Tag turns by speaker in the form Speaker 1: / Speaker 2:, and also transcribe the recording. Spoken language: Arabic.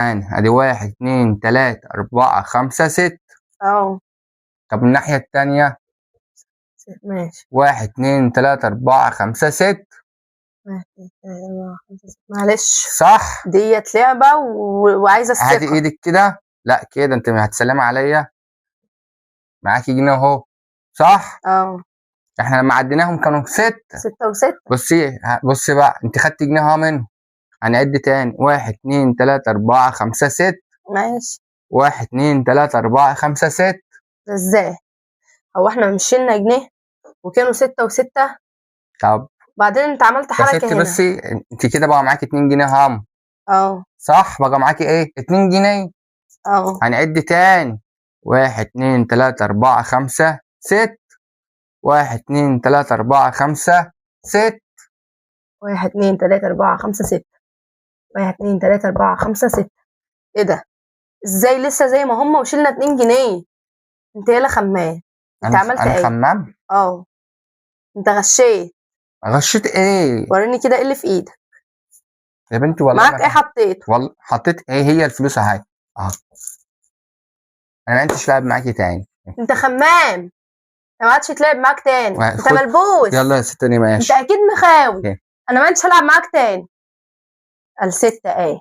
Speaker 1: ادي 1 2 3 4 5 6. طب الناحية التانية
Speaker 2: ماشي
Speaker 1: 1 2 3 4 5 6.
Speaker 2: 1 2 3 4 5 6. معلش
Speaker 1: صح.
Speaker 2: ديت لعبة وعايزة
Speaker 1: هاتي
Speaker 2: الثقة.
Speaker 1: ايدك كده. لا كده انت هتسلمي عليا. معاكي جنيه اهو. صح. احنا لما عديناهم كانوا 6.
Speaker 2: 6 و6.
Speaker 1: بصي بقى، انت خدتي جنيه اهو منهم. هنعد تاني 1 2 3 4 5 6.
Speaker 2: ماشي
Speaker 1: 1 2 3 4 5 6.
Speaker 2: ده ازاي؟ هو احنا مش شلنا جنيه وكانوا 6 و6.
Speaker 1: طب
Speaker 2: بعدين انت عملت
Speaker 1: يا
Speaker 2: حركة
Speaker 1: ستي
Speaker 2: هنا.
Speaker 1: بصي، انت كده بقى معاكي 2 جنيه هم. صح، بقى معاكي ايه 2 جنيه. هنعد تاني 1 2 3 4 5 6. 1 2 3 4 5 6.
Speaker 2: 1 2 3 4 5 6. 1 2 3 4 5 6. ايه ده؟ ازاي لسه زي ما هم وشلنا 2 جنيه؟ انت يالا خمام. انت عملت
Speaker 1: انا
Speaker 2: ايه؟
Speaker 1: خمام.
Speaker 2: انت غشيت.
Speaker 1: غشيت ايه؟
Speaker 2: وريني كده ايه اللي في ايدك.
Speaker 1: يا بنتي والله
Speaker 2: معاك ايه حطيته؟
Speaker 1: والله حطيت ايه؟ هي الفلوس اهي. انا ما انتش لاعب معاكي تاني.
Speaker 2: انت خمام. انت ما عادش تلعب معاك تاني. انت ملبوس.
Speaker 1: يلا يا ستاني ماشي.
Speaker 2: انت اكيد مخاوي. انا ما عادش هلعب معاك تاني. ال6 ايه